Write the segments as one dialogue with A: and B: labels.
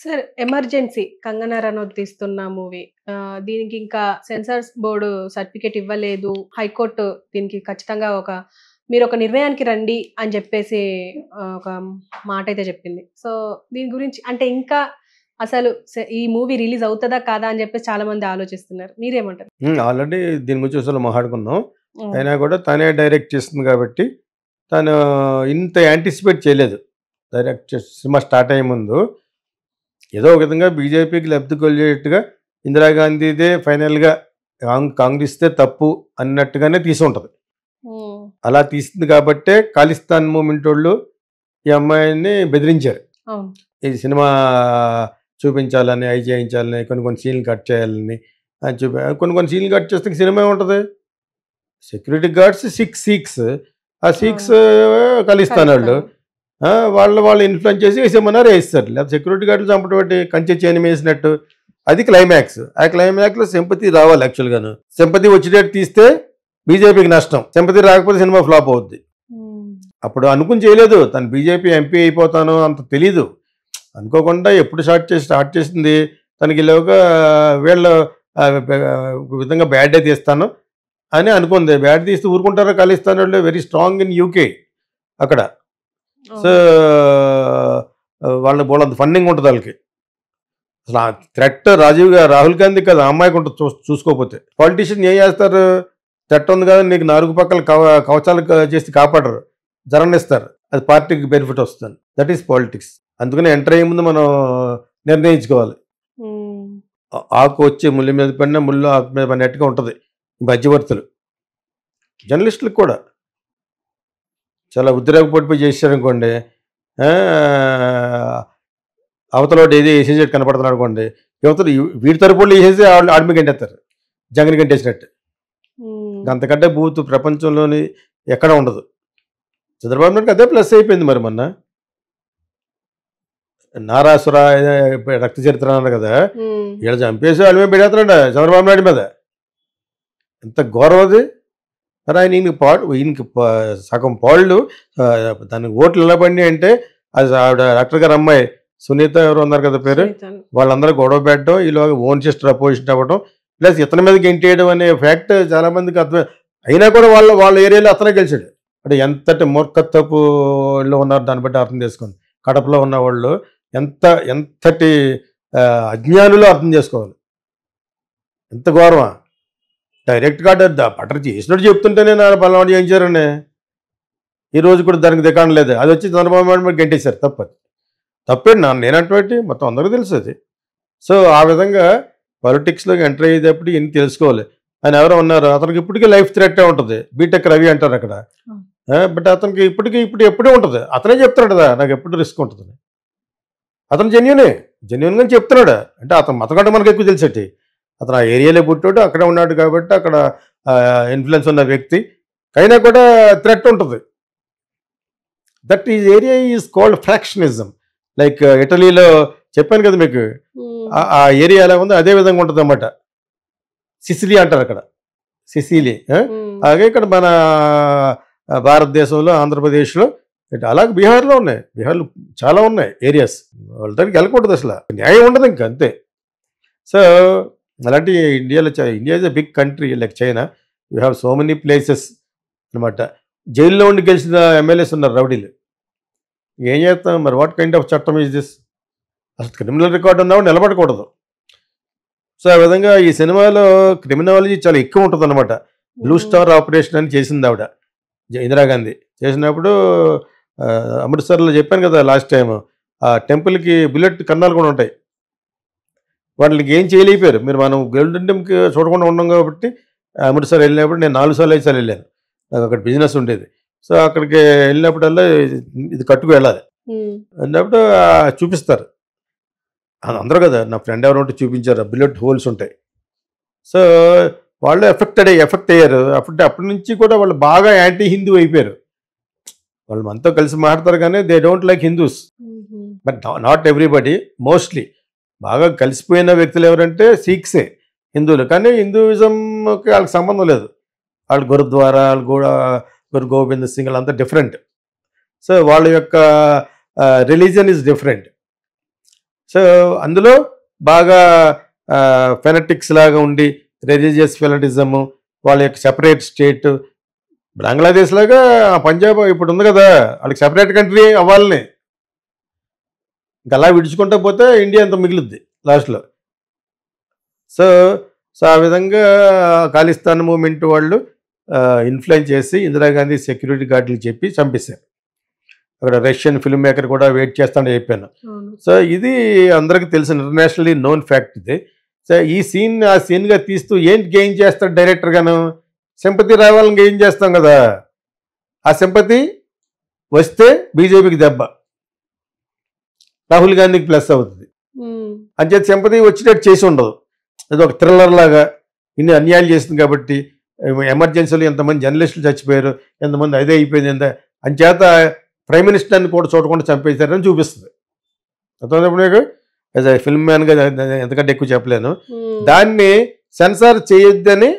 A: Sir 'emergency' Kangana Ranaut తీస్తున్న movie. దీనికి ఇంకా సెన్సార్ బోర్డ్ సర్టిఫికేట్ ఇవ్వలేదు. హైకోర్టు దీనికి ఖచ్చితంగా మీరొక నిర్ణయానికి రండి అని చెప్పేసి ఒక మాటైతే చెప్పింది. సో, దీని గురించి అంటే ఇంకా అసలు ఈ మూవీ రిలీజ్ అవుతదా? కాదా? అని చెప్పేసి చాలా మంది ఆలోచిస్తున్నారు. మీరేమంటారు?
B: ఆల్రెడీ దీని గురించి అసలు మాట్లాడుకున్నాం.
A: హ్మ్.
B: అయినా కూడా తనే డైరెక్ట్ చేస్తుంది కాబట్టి తను ఇంత యాంటిసిపేట్ చేయలేదు. సినిమా స్టార్ట్ అయ్యే ముందు ఏదో ఒక విధంగా బీజేపీకి లబ్ధి కొలిగేట్టుగా ఇందిరాగాంధీదే ఫైనల్‌గా కాంగ్రెస్‌దే తప్పు అన్నట్టుగానే తీసుంటది.
A: హ్మ్.
B: అలా తీసింది కాబట్టే ఖాళిస్తాన్ మూవ్‌మెంటోళ్ళు ఈ అమ్మాయిని బెదిరించారు.
A: అవును.
B: ఈ సినిమా చూపించాలని, అయి చేయించాలని, కొన్ని సీన్‌లు కట్ చేయాలని కొన్ని సీన్‌లు కట్ చేస్తే ఇంక సినిమా ఏముంటది? Security guards 6 seeks. ఆ 6 ఖాళిస్తానోళ్ళు. వాళ్ళు ఇన్‌ఫ్లుయెన్స్ చేసి ఏసేయమన్నారు ఏసేశారు. లేకపోతే సెక్యూరిటీ గార్డ్‌లు చంపడం ఏంటి? కంచె చైనమేసినట్టు. అది క్లైమాక్స్. ఆ క్లైమాక్స్‌లో సింపతి రావాలి యాక్చువల్‌గాను. సింపతి వచ్చేటట్టు తీస్తే బీజేపీకి నష్టం. సింపతి రాకపోతే సినిమా ఫ్లాప్ అవుద్ది. అప్పుడు అనుకుని చేయలేదు. తను బీజేపీ ఎంపీ అయిపోతాను అంత తెలీదు. అనుకోకుండా ఎప్పుడు స్టార్ట్ చేసింది తనకి ఈలోగా వీళ్ళు ఒక విధంగా బ్యాడే తీస్తాను అని అనుకుంది. బ్యాడ్ తీస్తే ఊరుకుంటారో ఖాళిస్తానోళ్ళు వెరీ స్ట్రాంగ్ ఇన్ యూకే అక్కడ. సో, వాళ్ళ బోలెడంత ఫండింగ్ ఉంటుంది వాళ్ళకి. అసలు ఆ థ్రెట్ రాహుల్ గాంధీ కదా అమ్మాయికి ఉంటుంది చూసుకోకపోతే. పాలిటీషియన్ ఏం చేస్తారు? థ్రెట్ ఉంది కదా నీకు 4 పక్కల కవచాలు చేసి కాపాడరు, జరగనిస్తారు. అది పార్టీకి బెనిఫిట్ వస్తుంది. That is politics. అందుకని ఎంటర్ అయ్యే ముందు మనం నిర్ణయించుకోవాలి. ఆకు వచ్చి ముళ్ళు మీద పడినా ముళ్ళు ఆకు మీద పడినట్టుగా ఉంటుంది మధ్యవర్తులు. జర్నలిస్టులకు కూడా చాలా ఉద్రేకపడిపోయి చేశారనుకోండి, అవతలోడు ఏది వేసేసేట్టు కనపడుతున్నాడు అనుకోండి, యువతలు వీడి తరపుళ్ళు వేసేసి ఆడిమి గంటేస్తారు జగన్ గంటేసినట్టు. అంతకంటే బూత్ ప్రపంచంలోని ఎక్కడ ఉండదు. చంద్రబాబు నాయుడుకి అదే ప్లస్ అయిపోయింది. మరి మొన్న నారాసుర రక్త చరిత్ర అన్నారు కదా, వీళ్ళు చంపేసి వాళ్ళ మీద పెడేస్తున్నాడు చంద్రబాబు నాయుడు మీద. ఎంత ఘోరం అది. మరి ఆయన ఈయనకి సగం పాళ్ళు దానికి ఓట్లు ఎలా పడినాయి అంటే అది ఆవిడ డాక్టర్ గారు అమ్మాయి సునీత ఎవరు ఉన్నారు కదా పేరు, వాళ్ళందరూ గొడవ పెట్టడం, ఈలోగా ఓన్ సిస్టర్ అపోజిషన్ అవ్వడం, ప్లస్ ఇతని మీద గెంటేయడం అనే ఫ్యాక్ట్ చాలా మందికి అర్థం. అయినా కూడా వాళ్ళ ఏరియాలో అతనే గెలిచాడు. అంటే ఎంతటి మూర్ఖత్వపు వాళ్ళు ఉన్నారు దాన్ని బట్టి అర్థం చేసుకోండి. కడపలో ఉన్న వాళ్ళు ఎంతటి అజ్ఞానులో అర్థం చేసుకోవాలి. ఎంత ఘోరమా. డైరెక్ట్గా బటర్ చేసినట్టు చెప్తుంటేనే నా పలానా చేయించారండి. ఈరోజు కూడా దానికి దికాణం లేదు. అది వచ్చి చంద్రబాబు నాయుడు గెంటేశారు. తప్పేంటి నేనంటే మొత్తం అందరికీ తెలుసు అది. సో ఆ విధంగా పాలిటిక్స్లోకి ఎంటర్ అయ్యేటప్పుడు ఇన్ని తెలుసుకోవాలి. ఆయన ఎవరో ఉన్నారు, అతనికి ఇప్పటికీ లైఫ్ థ్రెట్ ఉంటుంది. బీటెక్ రవి అంటారు అక్కడ. బట్ అతనికి ఎప్పుడే ఉంటుంది. అతనే చెప్తున్నాడు కదా నాకు ఎప్పుడు రిస్క్ ఉంటుంది. అతను జెన్యున్గా చెప్తున్నాడు. అంటే అతను మతకంటే మనకు ఎక్కువ తెలిసేటి. అతను ఆ ఏరియాలో పుట్టాడు, అక్కడే ఉన్నాడు కాబట్టి అక్కడ ఇన్ఫ్లుయెన్స్ ఉన్న వ్యక్తి. అయినా కూడా థ్రెట్ ఉంటుంది. That is area is called factionism. Like ఇటలీలో చెప్పాను కదా మీకు, ఆ ఏరియా ఎలా ఉందో అదే విధంగా ఉంటుంది అన్నమాట. సిసిలీ అంటారు అక్కడ, సిసిలీ. అలాగే ఇక్కడ మన భారతదేశంలో ఆంధ్రప్రదేశ్లో అలాగే బీహార్లో ఉన్నాయి. బీహార్లో చాలా ఉన్నాయి ఏరియాస్. వాళ్ళ దగ్గరికి వెళ్ళకూడదు, అసలు న్యాయం ఉండదు ఇంకా, అంతే. సో అలాంటి India is a big country like China. You have so many places అనమాట. జైల్లో ఉండి గెలిచిన ఎమ్మెల్యేస్ ఉన్నారు రౌడీలు. ఏం చేస్తాం మరి? వాట్ కైండ్ ఆఫ్ చట్టం ఈజ్ దిస్? అసలు క్రిమినల్ రికార్డు ఉన్నవాడు నిలబడకూడదు. సో ఆ విధంగా ఈ సినిమాలో క్రిమినాలజీ చాలా ఎక్కువ ఉంటుంది అనమాట. బ్లూ స్టార్ ఆపరేషన్ అని చేసింది ఆవిడ ఇందిరాగాంధీ. చేసినప్పుడు అమృత్సర్లో చెప్పాను కదా లాస్ట్ టైం, ఆ టెంపుల్కి బుల్లెట్ కన్నాలు కూడా ఉంటాయి. వాళ్ళకి ఏం చేయలేకపోయారు. మనం గోల్డెన్ టెంపుల్కి చూడకుండా ఉన్నాం కాబట్టి అమృత్సర్ వెళ్ళినప్పుడు నేను 4 సార్లు 5 సార్లు వెళ్ళాను. నాకు అక్కడ బిజినెస్ ఉండేది. సో అక్కడికి వెళ్ళినప్పుడల్లా ఇది కట్టుకు వెళ్ళాలి. వెళ్ళినప్పుడు చూపిస్తారు అందరూ కదా. నా ఫ్రెండ్ ఎవరు ఉంటే చూపించారు, బుల్లెట్ హోల్స్ ఉంటాయి. సో వాళ్ళు ఎఫెక్ట్ అయ్యారు. అప్పటి నుంచి కూడా వాళ్ళు బాగా యాంటీ హిందూ అయిపోయారు. వాళ్ళు మనతో కలిసి మాట్లాడతారు కానీ they don't like Hindus. But not everybody, mostly. బాగా కలిసిపోయిన వ్యక్తులు ఎవరంటే సిక్సే, హిందువులు. కానీ హిందూయిజంకి వాళ్ళకి సంబంధం లేదు. వాళ్ళు గురుద్వారా, వాళ్ళు కూడా గురు గోవింద్ సింగ్ అంతా డిఫరెంట్. సో వాళ్ళ యొక్క రిలీజన్ ఈజ్ డిఫరెంట్. సో అందులో బాగా ఫెనటిక్స్ లాగా ఉండి రిలీజియస్ ఫెనటిజము, వాళ్ళ యొక్క సెపరేట్ స్టేట్, బంగ్లాదేశ్ లాగా పంజాబ్ ఇప్పుడు ఉంది కదా, వాళ్ళకి సెపరేట్ కంట్రీ అవ్వాలని. ఇంకా అలా విడుచుకుంటా పోతే ఇండియా అంత మిగులుద్ది లాస్ట్లో. సో సో ఆ విధంగా ఖాళిస్తాన్ మూమెంట్ వాళ్ళు ఇన్ఫ్లుయెన్స్ చేసి ఇందిరాగాంధీ సెక్యూరిటీ గార్డులు చెప్పి చంపేశారు. అక్కడ రష్యన్ ఫిల్మ్ మేకర్ కూడా వెయిట్ చేస్తానని చెప్పాను. సో ఇది అందరికీ తెలిసిన ఇంటర్నేషనల్లీ నోన్ ఫ్యాక్ట్ ఇది. సో ఈ సీన్ ఆ సీన్గా తీస్తూ ఏంటి గెయిన్ చేస్తాడు డైరెక్టర్ గాను? సింపతి రావాలని గెయిన్ చేస్తాం కదా. ఆ సింపతి వస్తే బీజేపీకి దెబ్బ, రాహుల్ గాంధీకి ప్లస్ అవుతుంది. అంచేత సింపతి వచ్చేటట్టు చేసి ఉండదు. అది ఒక థ్రిల్లర్ లాగా ఇన్ని అన్యాయాలు చేస్తుంది కాబట్టి, ఎమర్జెన్సీలో ఎంతమంది జర్నలిస్టులు చచ్చిపోయారు, ఎంతమంది అదే అయిపోయింది, ఎంత అంచేత ప్రైమ్ మినిస్టర్ని కూడా చూడకుండా చంపేశారని చూపిస్తుంది. అర్థమైనప్పుడు నీకు యాజ్ ఎ ఫిల్మ్ మ్యాన్గా ఎంతకంటే ఎక్కువ చెప్పలేను. దాన్ని సెన్సార్ చేయొద్దని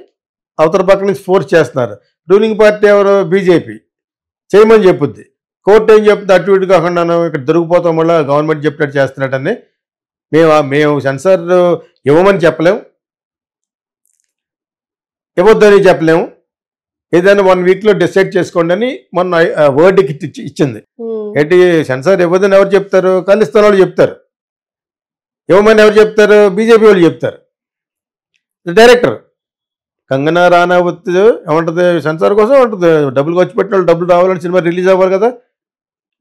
B: అవతల పక్క నుంచి ఫోర్స్ చేస్తున్నారు. రూలింగ్ పార్టీ ఎవరు? బీజేపీ. చేయమని చెప్పుద్ది. కోర్టు ఏం చెప్తుంది? అటు ఇటు కాకుండా ఇక్కడ దొరికిపోతాం వల్ల గవర్నమెంట్ చెప్పినట్టు చేస్తున్నట్టని. మేము సెన్సార్ ఇవ్వమని చెప్పలేము, ఇవ్వద్దని చెప్పలేము, ఏదైనా 1 వీక్లో డిసైడ్ చేసుకోండి అని మొన్న వర్డ్కి ఇచ్చింది. ఏంటి సెన్సార్ ఇవ్వదని ఎవరు చెప్తారు? ఖాళిస్తాన్ వాళ్ళు చెప్తారు. ఇవ్వమని ఎవరు చెప్తారు? బీజేపీ వాళ్ళు చెప్తారు. డైరెక్టర్ కంగనా రానవత్ ఏమంటుంది? సెన్సార్ కోసం ఉంటుంది, డబ్బులు ఖర్చు పెట్టిన వాళ్ళు డబ్బులు రావాలని సినిమా రిలీజ్ అవ్వాలి కదా.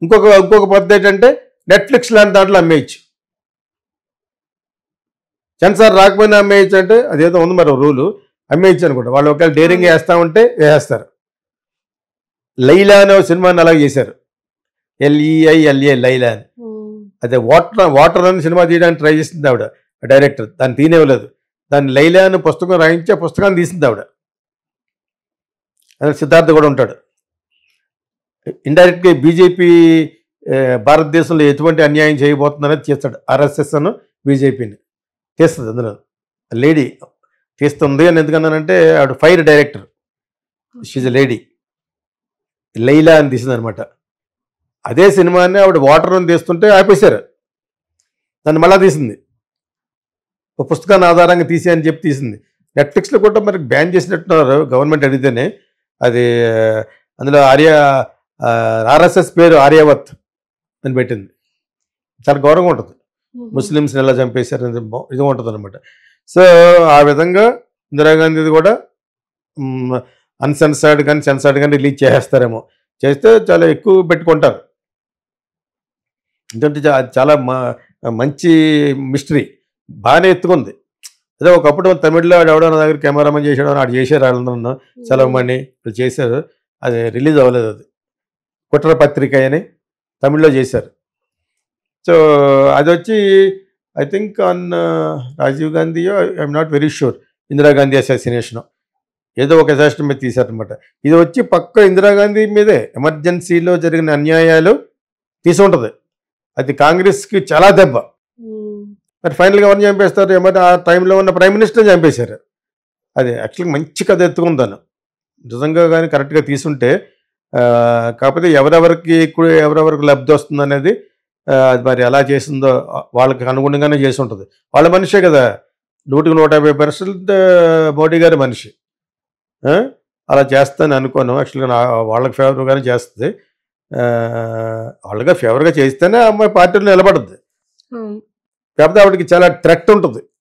B: ఇంకొక పద్ధతి ఏంటంటే నెట్ఫ్లిక్స్ లాంటి దాంట్లో అమ్మేయచ్చు. సెన్సార్ రాకపోయినా అమ్మేయచ్చు అంటే అదేదో ఉంది మరి రూలు, అమ్మేయచ్చు అనుకుంటా. వాళ్ళు ఒకవేళ డేరింగ్ వేస్తా ఉంటే వేస్తారు. లైలా అనే సినిమాని అలాగే చేశారు, LEILA లైలా అని. అదే వాటర్ అని సినిమా తీయడానికి ట్రై చేసింది ఆవిడ డైరెక్టర్, దాన్ని తీనేవ్వలేదు. దాన్ని లైలా అని పుస్తకం రాయించే పుస్తకాన్ని తీసింది ఆవిడ. అదే సిద్ధార్థ కూడా ఉంటాడు. ఇండైరెక్ట్గా బీజేపీ భారతదేశంలో ఎటువంటి అన్యాయం చేయబోతుందనేది చేస్తాడు. RSS అను బీజేపీని తీస్తుంది. అందులో లేడీ తీస్తుంది అని ఎందుకన్నానంటే ఆవిడ fire director, she's a lady, Laila అని తీసింది అనమాట. అదే సినిమాని ఆవిడ వాటర్ అని తీస్తుంటే ఆపేశారు, దాన్ని మళ్ళా తీసింది. ఒక పుస్తకాన్ని ఆధారంగా తీసి అని చెప్పి తీసింది. నెట్ఫ్లిక్స్లో కూడా మరి బ్యాన్ చేసినట్టున్నారు గవర్నమెంట్ అడిగితేనే. అది అందులో RSS పేరు ఆర్యావత్ అని పెట్టింది. చాలా గౌరవంగా ఉంటుంది. ముస్లిమ్స్ని ఎలా చంపేశారు ఇది ఉంటుంది అనమాట. సో ఆ విధంగా ఇందిరాగాంధీది కూడా అన్సెన్సర్డ్ కానీ సెన్సర్డ్ కానీ రిలీజ్ చేసేస్తారేమో. చేస్తే చాలా ఎక్కువ పెట్టుకుంటారు. ఎందుకంటే చాలా మంచి మిస్టరీ, బాగానే ఎత్తుకుంది. అదే ఒకప్పుడు తమిళ్లో ఎవడో నా దగ్గర కెమెరామెన్ చేసాడో ఆడు చేశారు, వాళ్ళందరూ సెలవుమణి వాళ్ళు చేశారు. అది రిలీజ్ అవ్వలేదు. అది కుట్ర పత్రిక అని తమిళ్లో చేశారు. సో అది వచ్చి I think on Rajiv గాంధీయో, I'm not very sure, Indira Gandhi అసాసినేషను ఏదో ఒక అసాసినేషన్ మీద తీశారనమాట. ఇది వచ్చి పక్క ఇందిరాగాంధీ మీదే ఎమర్జెన్సీలో జరిగిన అన్యాయాలు తీసుంటుంది. అది కాంగ్రెస్కి చాలా దెబ్బ. మరి ఫైనల్గా ఎవరిని చంపేస్తారు? ఆ టైంలో ఉన్న ప్రైమ్ మినిస్టర్ చంపేశారు. అది యాక్చువల్గా మంచి కథ ఎత్తుకుందాను నిజంగా, కానీ కరెక్ట్గా తీసుంటే. కాకపోతే ఎవరెవరికి లబ్ధి వస్తుంది అనేది అది మరి ఎలా చేసిందో వాళ్ళకి అనుగుణంగానే చేసి ఉంటుంది. వాళ్ళ మనిషే కదా, 100% మోడీ గారి మనిషి. అలా చేస్తాను అనుకోను. యాక్చువల్గా వాళ్ళకి ఫేవర్గానే చేస్తుంది. వాళ్ళగా ఫేవర్గా చేస్తేనే అమ్మాయి పార్టీలో నిలబడుద్ది. కాకపోతే ఆవిడకి చాలా థ్రెట్ ఉంటుంది